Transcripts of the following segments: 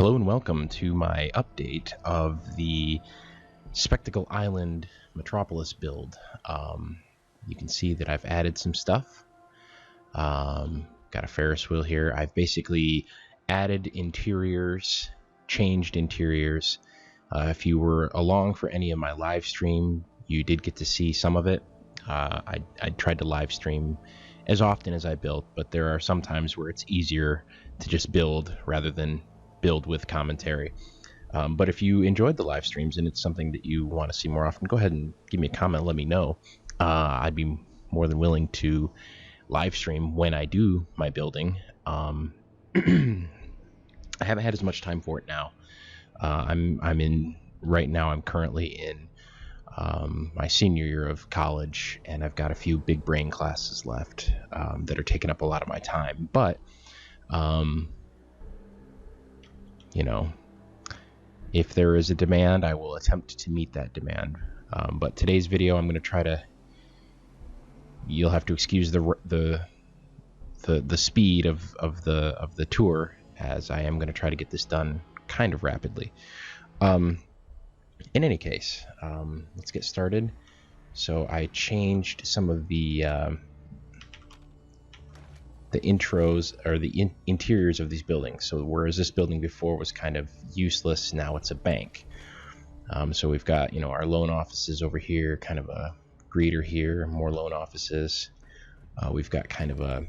Hello and welcome to my update of the Spectacle Island Metropolis build. You can see that I've added some stuff. Got a Ferris wheel here. I've basically added interiors, changed interiors. If you were along for any of my live stream, you did get to see some of it. I tried to live stream as often as I built, but there are some times where it's easier to just build rather than build with commentary. But if you enjoyed the live streams and it's something that you want to see more often, go ahead and give me a comment, let me know. I'd be more than willing to live stream when I do my building. I haven't had as much time for it now. Right now I'm currently in my senior year of college, and I've got a few big brain classes left that are taking up a lot of my time. But you know, if there is a demand, I will attempt to meet that demand. But today's video, I'm going to try to. You'll have to excuse the speed of the tour, as I am going to try to get this done kind of rapidly. In any case, let's get started. So I changed some of the intros or the interiors of these buildings. So whereas this building before was kind of useless, now it's a bank. So we've got, our loan offices over here, kind of a greeter here, more loan offices. We've got kind of a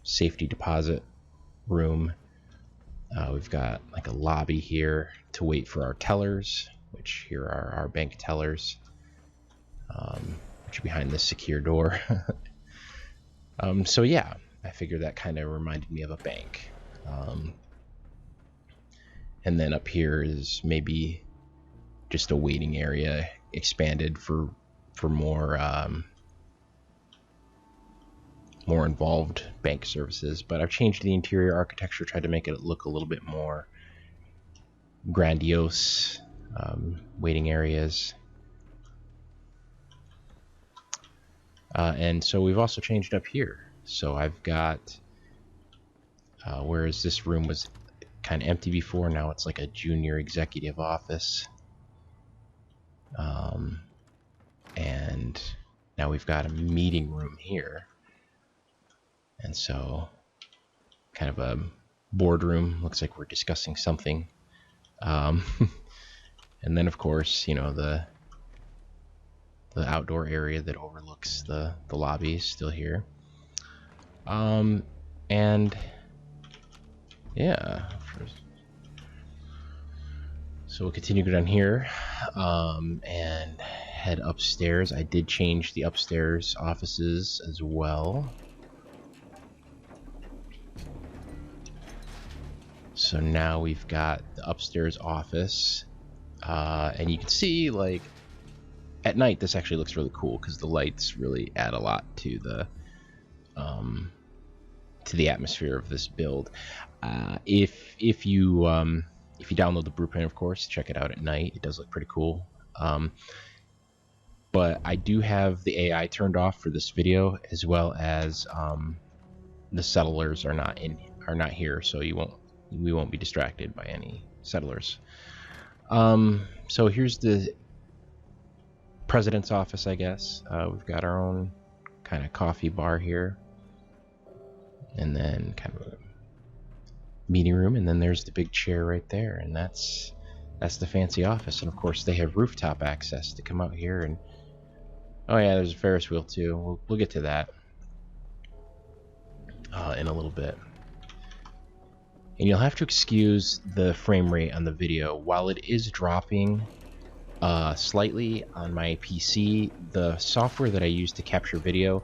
safety deposit room. We've got like a lobby here to wait for our tellers, which here are our bank tellers, which are behind this secure door. So yeah, I figured that kind of reminded me of a bank. And then up here is maybe just a waiting area expanded for more more involved bank services. But I've changed the interior architecture, tried to make it look a little bit more grandiose. Waiting areas. And so we've also changed up here. So I've got, whereas this room was kind of empty before, now it's like a junior executive office. And now we've got a meeting room here. And so kind of a boardroom, looks like we're discussing something. And then of course, the outdoor area that overlooks the lobby is still here. And yeah, so we'll continue down here and head upstairs. I did change the upstairs offices as well. So now we've got the upstairs office, and you can see, like, at night this actually looks really cool because the lights really add a lot to the atmosphere of this build. If you download the blueprint, of course, check it out at night. It does look pretty cool. But I do have the AI turned off for this video, as well as the settlers are not here, so we won't be distracted by any settlers. So here's the president's office, I guess. We've got our own kind of coffee bar here, and then kind of a meeting room, and then there's the big chair right there, and that's the fancy office. And of course they have rooftop access to come out here, and oh yeah, there's a Ferris wheel too. We'll get to that in a little bit. And you'll have to excuse the frame rate on the video. While it is dropping slightly on my PC, the software that I use to capture video,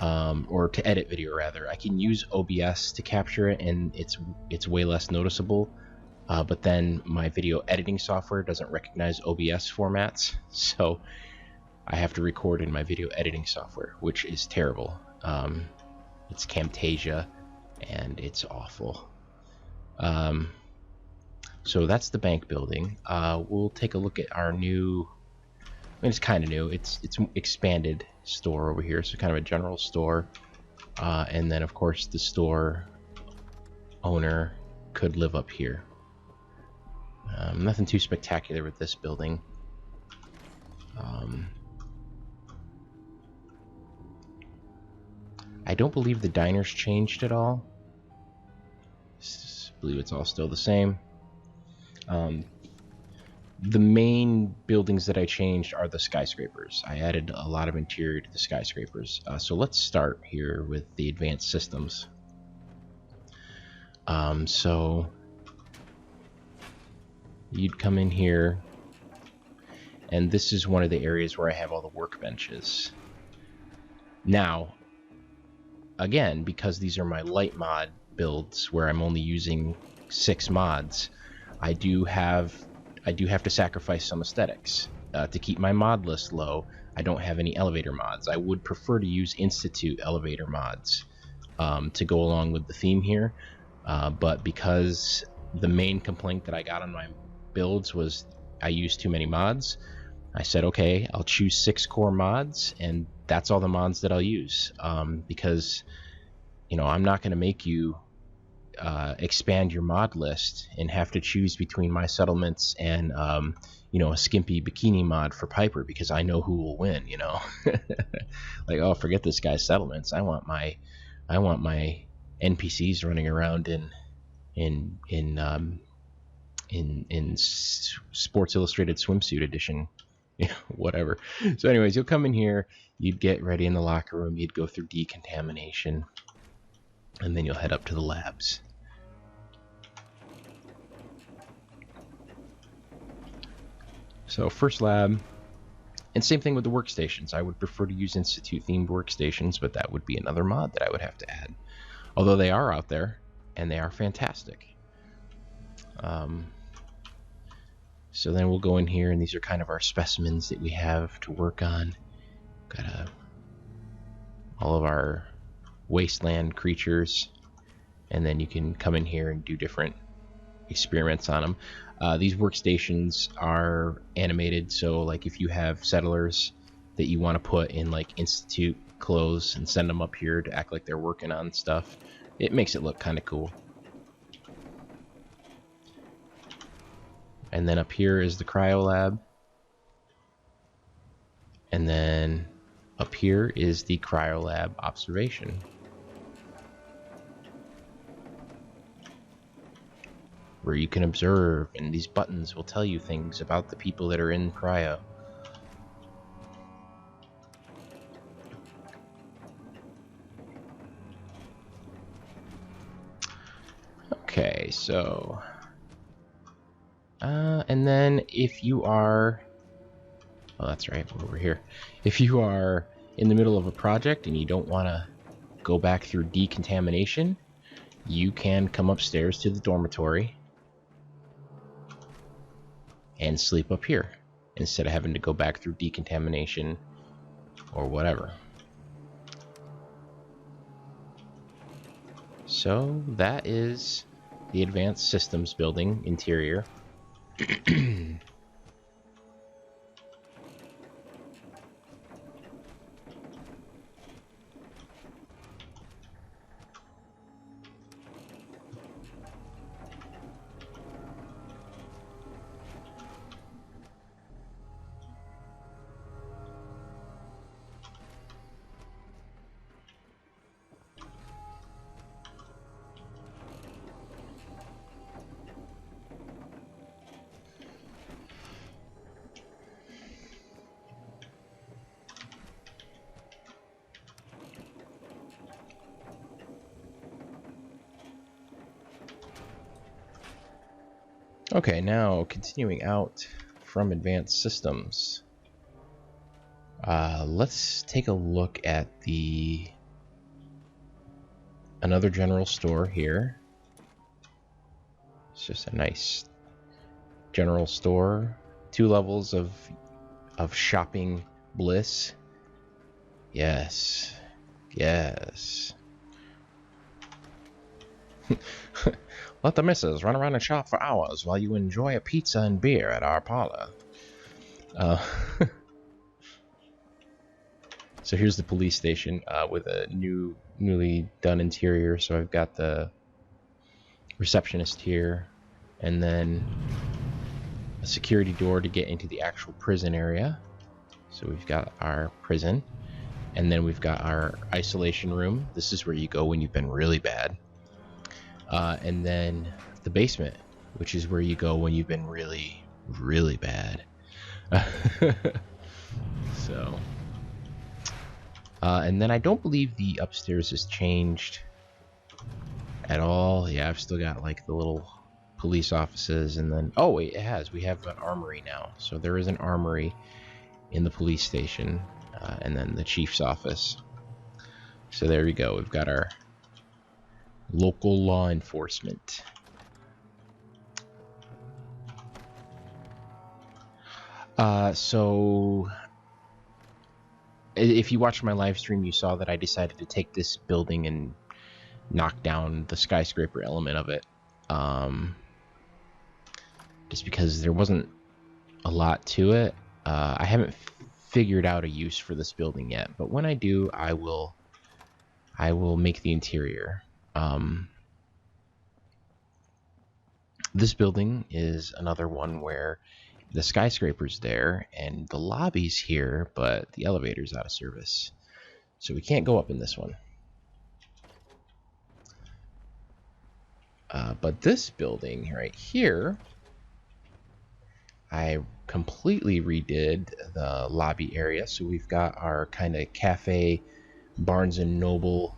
or to edit video rather, I can use OBS to capture it, and it's way less noticeable. But then my video editing software doesn't recognize OBS formats, so I have to record in my video editing software, which is terrible. It's Camtasia, and it's awful. So that's the bank building. We'll take a look at our new, it's kind of new, it's expanded store over here, so kind of a general store. And then of course the store owner could live up here. Nothing too spectacular with this building. I don't believe the diner's changed at all. I believe it's all still the same. The main buildings that I changed are the skyscrapers. I added a lot of interior to the skyscrapers. So let's start here with the advanced systems. So you'd come in here, and this is one of the areas where I have all the workbenches. Now, again, because these are my light mod builds where I'm only using 6 mods, I do have to sacrifice some aesthetics. To keep my mod list low, I don't have any elevator mods. I would prefer to use Institute elevator mods to go along with the theme here, but because the main complaint that I got on my builds was I used too many mods, I said, okay, I'll choose 6 core mods, and that's all the mods that I'll use, because, you know, I'm not going to make you expand your mod list and have to choose between my settlements and you know, a skimpy bikini mod for Piper, because I know who will win, you know. Like, oh, forget this guy's settlements. I want my NPCs running around in Sports Illustrated swimsuit edition. Whatever. So anyways, you'll come in here, you'd get ready in the locker room, you'd go through decontamination, and then you'll head up to the labs. So first lab, and same thing with the workstations. I would prefer to use Institute themed workstations, but that would be another mod that I would have to add. Although they are out there, and they are fantastic. So then we'll go in here, and these are kind of our specimens that we have to work on. Got all of our wasteland creatures, and then you can come in here and do different experiments on them. These workstations are animated, so like if you have settlers that you want to put in like Institute clothes and send them up here to act like they're working on stuff, it makes it look kind of cool. And then up here is the Cryolab. And then up here is the Cryolab Observation. Where you can observe, and these buttons will tell you things about the people that are in cryo. Okay, so and then if you are, oh, that's right, we're over here. If you are in the middle of a project and you don't want to go back through decontamination, you can come upstairs to the dormitory and sleep up here instead of having to go back through decontamination or whatever. So that is the advanced systems building interior. Okay, now continuing out from advanced systems, let's take a look at another general store here. It's just a nice general store, 2 levels of shopping bliss. Yes, yes. Let the missus run around and shop for hours while you enjoy a pizza and beer at our parlor. So here's the police station with a newly done interior. So I've got the receptionist here, and then a security door to get into the actual prison area. So we've got our prison, and then we've got our isolation room. This is where you go when you've been really bad. And then the basement, which is where you go when you've been really, really bad. So, and then I don't believe the upstairs has changed at all. Yeah, I've still got like the little police offices, and then, oh wait, it has. We have an armory now. So there is an armory in the police station, and then the chief's office. So there we go. We've got our local law enforcement. So if you watched my live stream, you saw that I decided to take this building and knock down the skyscraper element of it. Just because there wasn't a lot to it. I haven't figured out a use for this building yet, but when I do, I will make the interior. This building is another one where the skyscraper's there and the lobby's here, but the elevator's out of service, so we can't go up in this one. But this building right here, I completely redid the lobby area. So we've got our kind of cafe, Barnes and Noble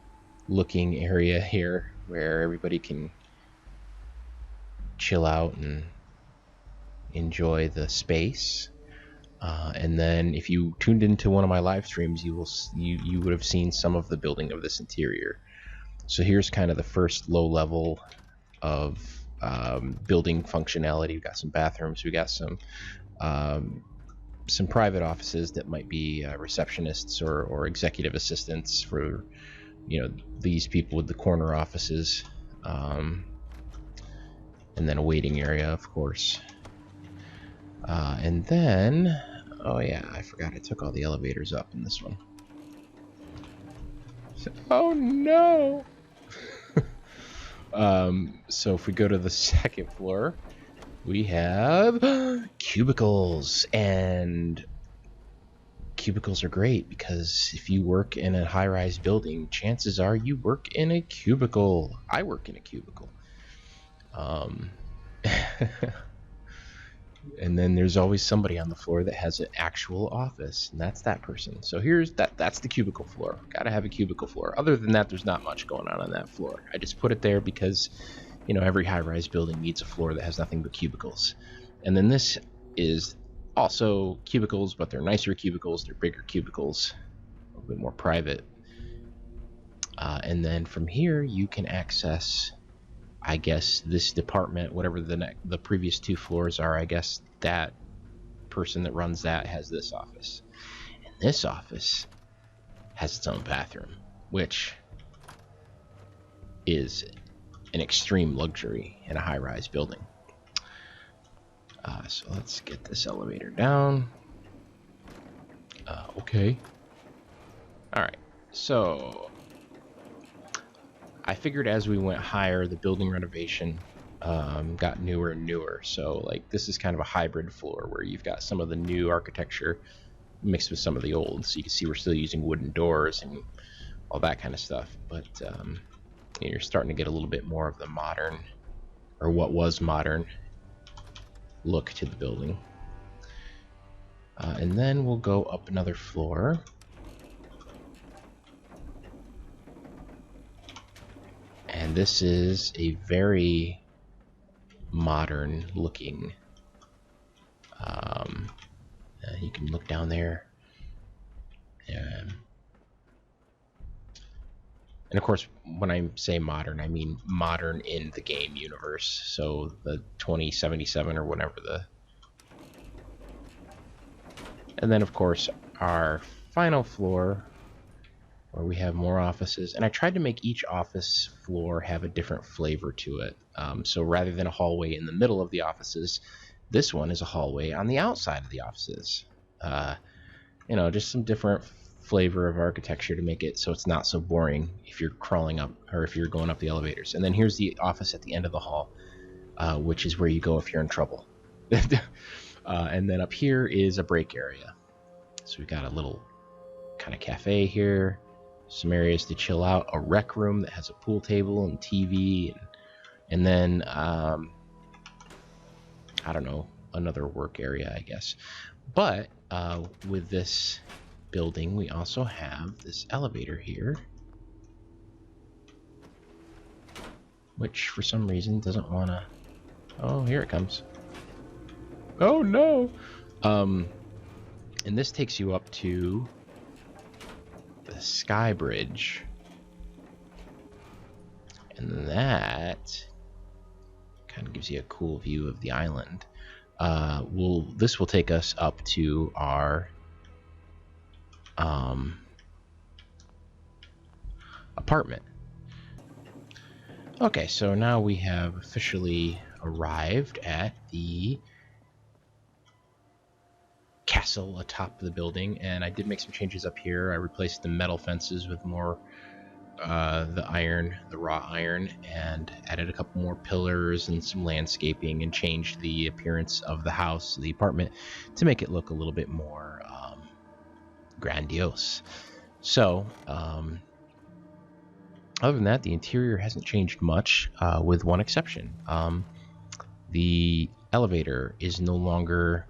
looking area here where everybody can chill out and enjoy the space. And then if you tuned into one of my live streams, you would have seen some of the building of this interior. So here's kind of the first low level of building functionality. We've got some bathrooms, we got some private offices that might be receptionists or executive assistants for, you know, these people with the corner offices, and then a waiting area, of course. And then, oh yeah, I forgot I took all the elevators up in this one. So, oh no! So if we go to the second floor, we have cubicles, and cubicles are great because if you work in a high-rise building, chances are you work in a cubicle. I work in a cubicle. And then there's always somebody on the floor that has an actual office, and that's that person. So that's the cubicle floor. Gotta have a cubicle floor. Other than that, there's not much going on that floor. I just put it there because, you know, every high-rise building needs a floor that has nothing but cubicles. And then this is also cubicles, but they're nicer cubicles. They're bigger cubicles, a little bit more private. And then from here, you can access, I guess, this department, whatever the previous two floors are. I guess that person that runs that has this office. And this office has its own bathroom, which is an extreme luxury in a high-rise building. So let's get this elevator down. Okay. All right. So I figured as we went higher, the building renovation got newer and newer. So like this is kind of a hybrid floor where you've got some of the new architecture mixed with some of the old. So you can see we're still using wooden doors and all that kind of stuff. But you're starting to get a little bit more of the modern, or what was modern, look to the building. And then we'll go up another floor. And this is a very modern looking, you can look down there. And of course, when I say modern, I mean modern in the game universe. So the 2077 or whatever the... And then of course our final floor, where we have more offices, and I tried to make each office floor have a different flavor to it. So rather than a hallway in the middle of the offices, this one is a hallway on the outside of the offices. You know, just some different flavor of architecture to make it so it's not so boring if you're crawling up or if you're going up the elevators. And then here's the office at the end of the hall, which is where you go if you're in trouble. And then up here is a break area. So we've got a little kind of cafe here, some areas to chill out, a rec room that has a pool table and TV, and then I don't know, another work area, I guess. But with this building, we also have this elevator here, which for some reason doesn't want to... Oh, here it comes. Oh no! And this takes you up to the Sky Bridge. And that kind of gives you a cool view of the island. This will take us up to our apartment. Okay, so now we have officially arrived at the castle atop the building, and I did make some changes up here. I replaced the metal fences with more the raw iron, and added a couple more pillars and some landscaping, and changed the appearance of the house, the apartment, to make it look a little bit more grandiose. So other than that, the interior hasn't changed much, with one exception. The elevator is no longer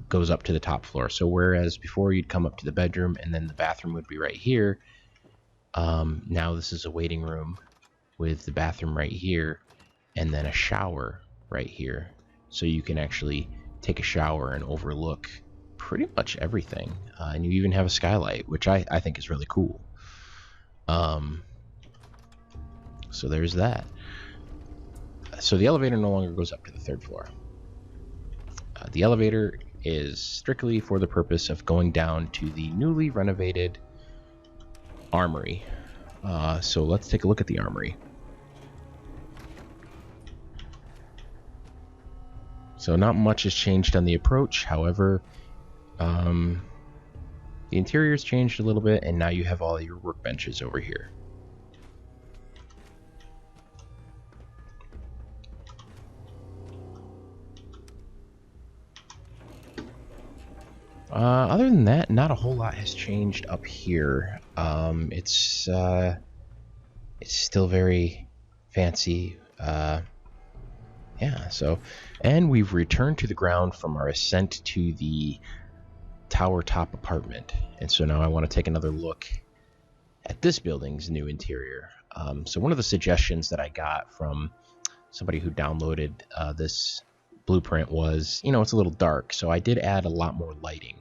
goes up to the top floor. So whereas before you'd come up to the bedroom and then the bathroom would be right here, now this is a waiting room with the bathroom right here and then a shower right here. So you can actually take a shower and overlook pretty much everything. And you even have a skylight, which I think is really cool. So there's that. So the elevator no longer goes up to the third floor. The elevator is strictly for the purpose of going down to the newly renovated Armory. So let's take a look at the Armory. So not much has changed on the approach. However, the interior's changed a little bit, and now you have all your workbenches over here. Other than that, not a whole lot has changed up here. It's still very fancy. Yeah, so, and we've returned to the ground from our ascent to the tower top apartment. And so now I want to take another look at this building's new interior. So one of the suggestions that I got from somebody who downloaded this blueprint was, it's a little dark, so I did add a lot more lighting.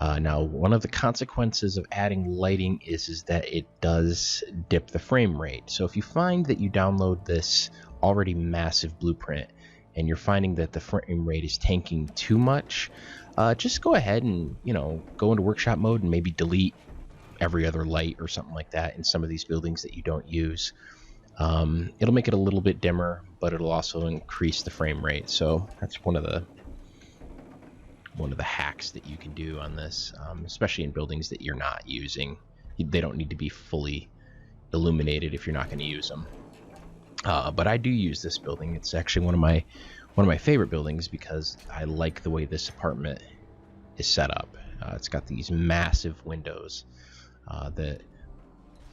Now, one of the consequences of adding lighting is that it does dip the frame rate. So if you find that you download this already massive blueprint and you're finding that the frame rate is tanking too much, just go ahead and, go into workshop mode and maybe delete every other light or something like that in some of these buildings that you don't use. It'll make it a little bit dimmer, but it'll also increase the frame rate. So that's one of the hacks that you can do on this, especially in buildings that you're not using. They don't need to be fully illuminated if you're not going to use them. But I do use this building. It's actually one of my favorite buildings because I like the way this apartment is set up. It's got these massive windows that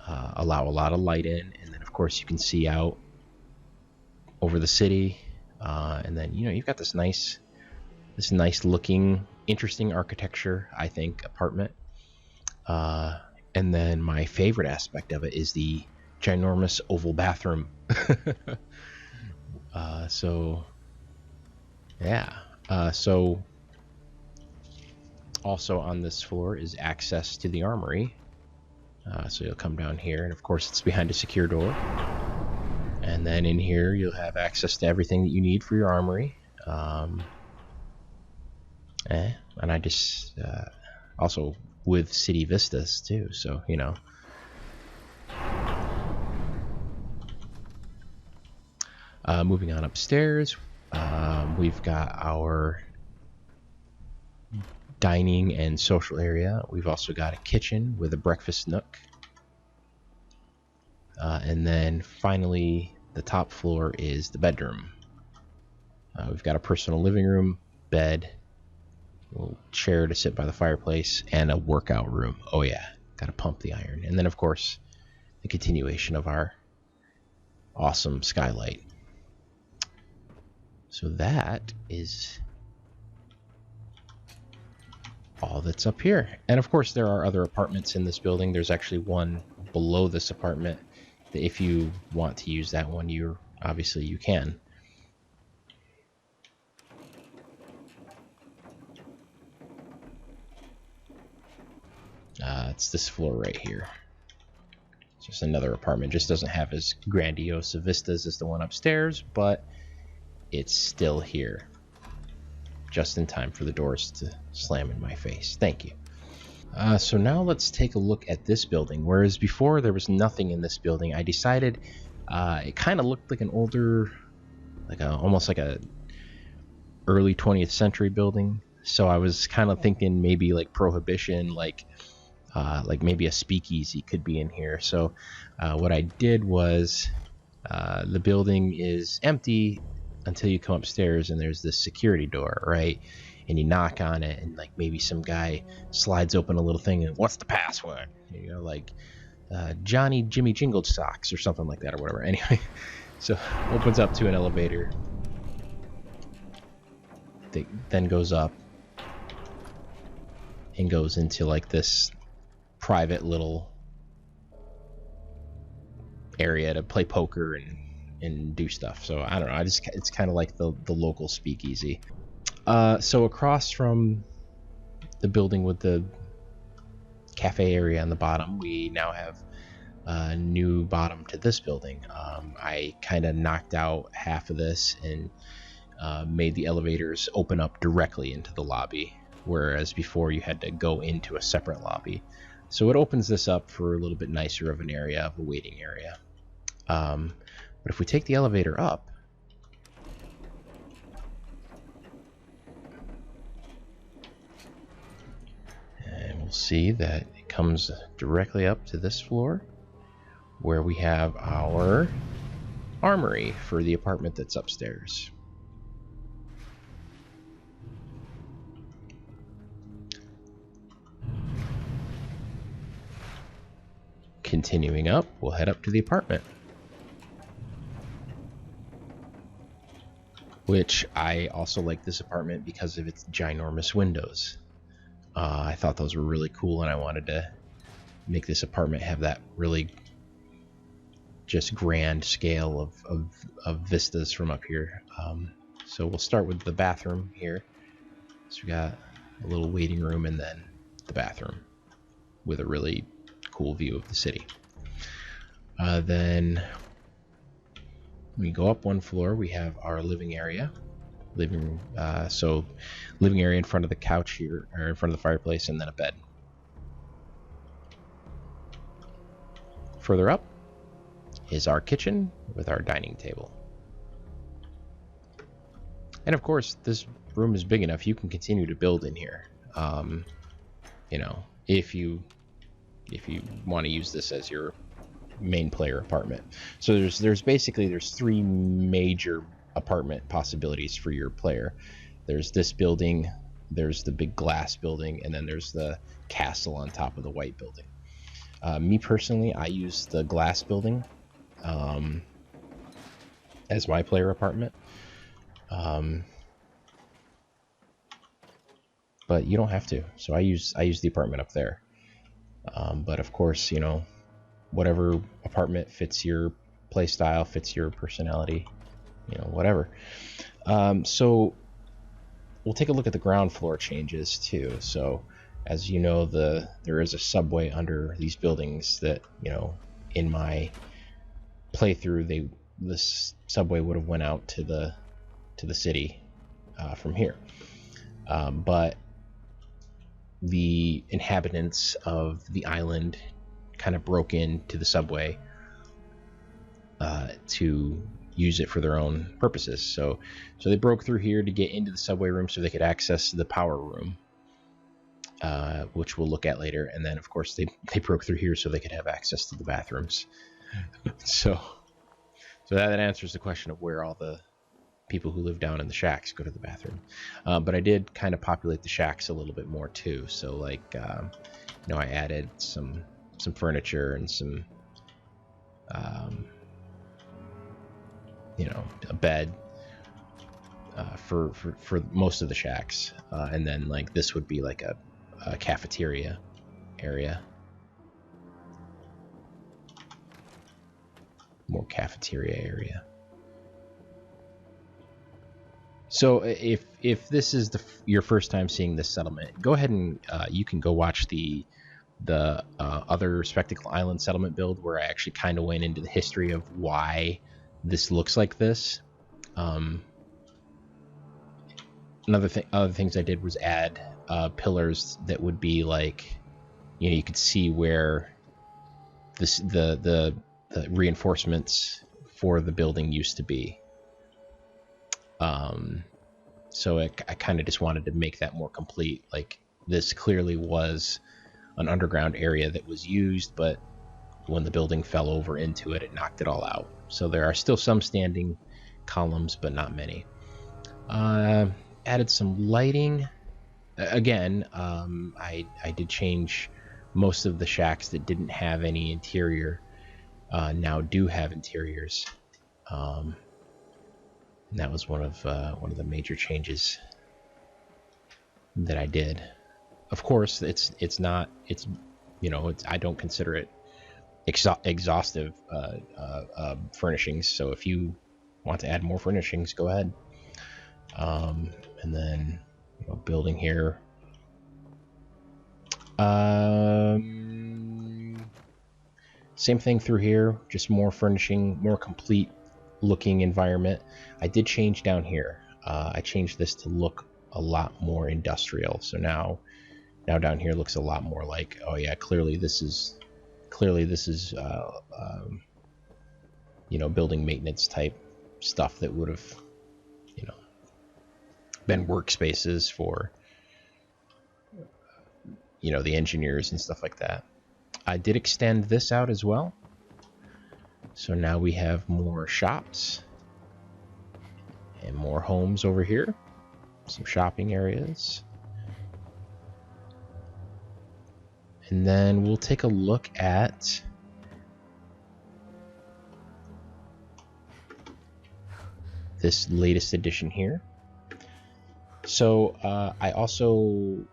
allow a lot of light in, and then of course you can see out over the city, and then you've got this nice looking, interesting architecture, I think, apartment. And then my favorite aspect of it is the ginormous oval bathroom. So yeah, so also on this floor is access to the Armory. So you'll come down here, and of course it's behind a secure door. And then in here you'll have access to everything that you need for your Armory. And I just also with city vistas too, so moving on upstairs, we've got our dining and social area. We've also got a kitchen with a breakfast nook, and then finally the top floor is the bedroom. We've got a personal living room, bed, a little chair to sit by the fireplace, and a workout room. Oh yeah, gotta pump the iron. And then of course, the continuation of our awesome skylight. So that is all that's up here. And of course there are other apartments in this building. There's actually one below this apartment that if you want to use that one, you can. It's this floor right here. It's just another apartment. Just doesn't have as grandiose of vistas as the one upstairs, but it's still here. Just in time for the doors to slam in my face. Thank you. So now let's take a look at this building. Whereas before there was nothing in this building, I decided it kind of looked like an older, almost like a early 20th century building. So I was kind of thinking maybe like Prohibition, like maybe a speakeasy could be in here. So what I did was the building is empty until you come upstairs and there's this security door, right? And you knock on it and like maybe some guy slides open a little thing and what's the password? You know, like Johnny Jimmy Jingle Socks or something like that or whatever. Anyway, so opens up to an elevator. That then goes up and goes into like this private little area to play poker and do stuff. So I don't know, it's kind of like the local speakeasy. So across from the building with the cafe area on the bottom, we now have a new bottom to this building. I kind of knocked out half of this and made the elevators open up directly into the lobby, whereas before you had to go into a separate lobby. So it opens this up for a little bit nicer of an area, of a waiting area. But if we take the elevator up, and we'll see that it comes directly up to this floor, where we have our armory for the apartment that's upstairs. Continuing up, we'll head up to the apartment, which I also like this apartment because of its ginormous windows. I thought those were really cool, and I wanted to make this apartment have that really just grand scale of vistas from up here. So we'll start with the bathroom here. So we got a little waiting room and then the bathroom with a really cool view of the city. Then we go up one floor, we have our living area. So living area in front of the couch here, or in front of the fireplace, and then a bed. Further up is our kitchen with our dining table. And of course, this room is big enough you can continue to build in here. You know, if you want to use this as your main player apartment. So there's three major apartment possibilities for your player. There's this building, there's the big glass building, and then there's the castle on top of the white building. Me personally, I use the glass building as my player apartment. But you don't have to. So I use the apartment up there. But of course, you know, whatever apartment fits your play style, fits your personality, you know, whatever. So we'll take a look at the ground floor changes too. So as you know, there is a subway under these buildings that, you know, in my playthrough, this subway would have went out to the city from here. But the inhabitants of the island kind of broke into the subway to use it for their own purposes. So they broke through here to get into the subway room so they could access the power room, which we'll look at later. And then, of course, they broke through here so they could have access to the bathrooms. So that answers the question of where all the people who live down in the shacks go to the bathroom. But I did kind of populate the shacks a little bit more too. So like, I added some furniture and some, a bed for most of the shacks, and then like this would be like a cafeteria area, more cafeteria area. So if this is your first time seeing this settlement, go ahead and you can go watch the other Spectacle Island settlement build, where I actually kind of went into the history of why this looks like this. Other things I did was add pillars that would be like, you could see where the reinforcements for the building used to be. So I kind of just wanted to make that more complete. Like, this clearly was an underground area that was used, but when the building fell over into it, it knocked it all out. So there are still some standing columns, but not many. Added some lighting. Again, I did change most of the shacks that didn't have any interior. Now do have interiors. And that was one of the major changes that I did. Of course, it's not. I don't consider it exhaustive furnishings. So if you want to add more furnishings, go ahead. And then building here. Same thing through here, just more furnishing, more complete looking environment. I did change down here. I changed this to look a lot more industrial. So now down here looks a lot more like, oh yeah, clearly this is building maintenance type stuff that would have been workspaces for the engineers and stuff like that. I did extend this out as well. So now we have more shops and more homes over here. Some shopping areas. And then we'll take a look at this latest edition here. So I also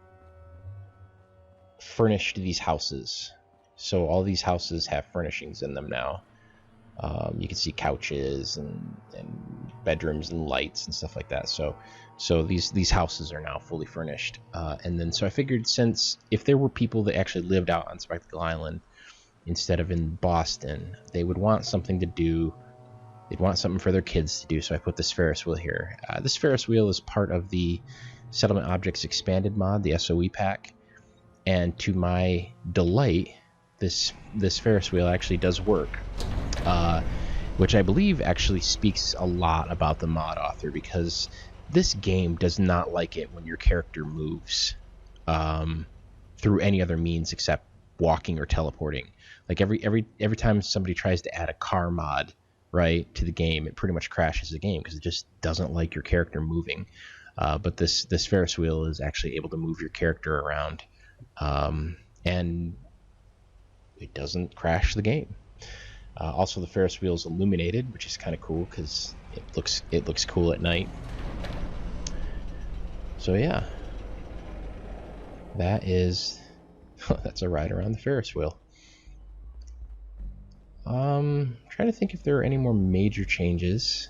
furnished these houses. So all these houses have furnishings in them now. You can see couches and bedrooms and lights and stuff like that. So these houses are now fully furnished. And then so I figured, since if there were people that actually lived out on Spectacle Island instead of in Boston, they would want something to do. They'd want something for their kids to do. So I put this Ferris wheel here. This Ferris wheel is part of the Settlement Objects Expanded mod, the SOE pack. And to my delight, this Ferris wheel actually does work. Which I believe actually speaks a lot about the mod author, because this game does not like it when your character moves through any other means except walking or teleporting. Like every time somebody tries to add a car mod, right, to the game, it pretty much crashes the game because it just doesn't like your character moving. But this Ferris wheel is actually able to move your character around, and it doesn't crash the game. Also, the Ferris wheel is illuminated, which is kind of cool because it looks cool at night. So yeah, that's a ride around the Ferris wheel. Trying to think if there are any more major changes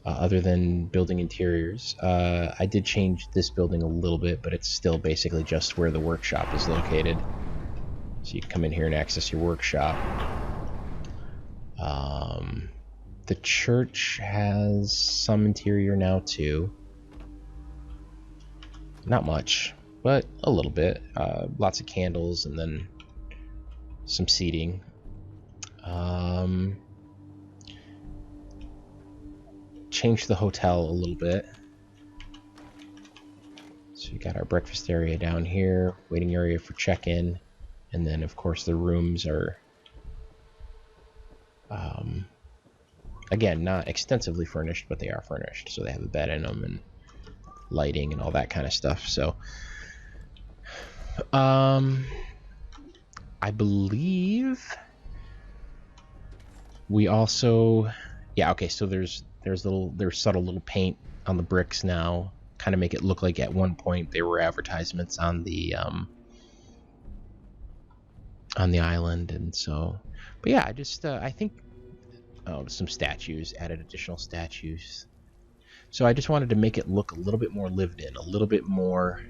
other than building interiors. I did change this building a little bit, but it's still basically just where the workshop is located. So you can come in here and access your workshop. The church has some interior now too. Not much, but a little bit. Lots of candles and then some seating. Changed the hotel a little bit. So we got our breakfast area down here, waiting area for check-in, and then of course the rooms are Again, not extensively furnished, but they are furnished. So they have a bed in them and lighting and all that kind of stuff. So I believe we also, yeah, okay, so there's subtle little paint on the bricks now, kind of make it look like at one point there were advertisements on the island. And so, but yeah, I just I think some statues, added additional statues. So I just wanted to make it look a little bit more lived in, a little bit more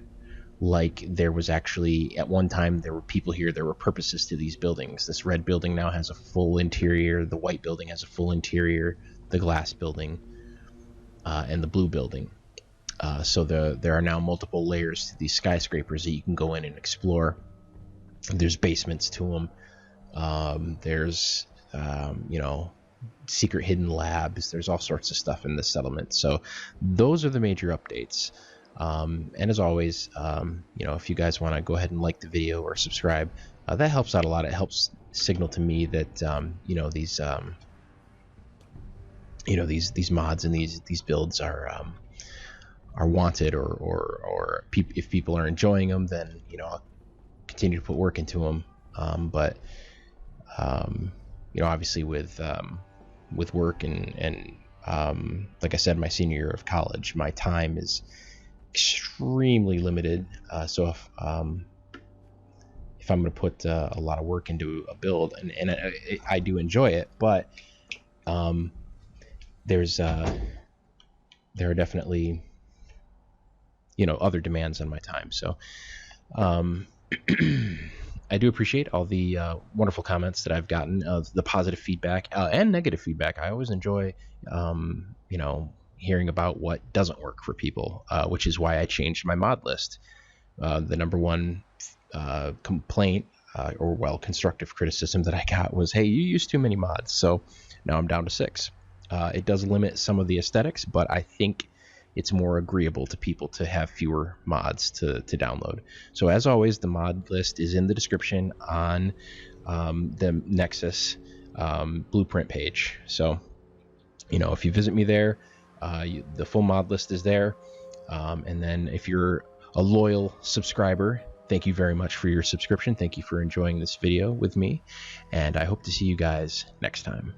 like there was actually, at one time, there were people here, there were purposes to these buildings. This red building now has a full interior, the white building has a full interior, the glass building, and the blue building. So there are now multiple layers to these skyscrapers that you can go in and explore. There's basements to them. There's, you know, secret hidden labs. There's all sorts of stuff in this settlement. So those are the major updates. And as always, you know, if you guys want to go ahead and like the video or subscribe, that helps out a lot. It helps signal to me that you know, these mods and these builds are wanted, or if people are enjoying them, then, you know, I'll continue to put work into them. But you know, obviously with work and like I said, my senior year of college, my time is extremely limited. So if I'm going to put a lot of work into a build, and I do enjoy it, but there are definitely, you know, other demands on my time. So I do appreciate all the wonderful comments that I've gotten, the positive feedback and negative feedback. I always enjoy, you know, hearing about what doesn't work for people, which is why I changed my mod list. The number one complaint, or well, constructive criticism that I got was, hey, you use too many mods. So now I'm down to 6. It does limit some of the aesthetics, but I think it's more agreeable to people to have fewer mods to download. So as always, the mod list is in the description on the Nexus blueprint page. So, you know, if you visit me there, the full mod list is there. And then if you're a loyal subscriber, thank you very much for your subscription. Thank you for enjoying this video with me, and I hope to see you guys next time.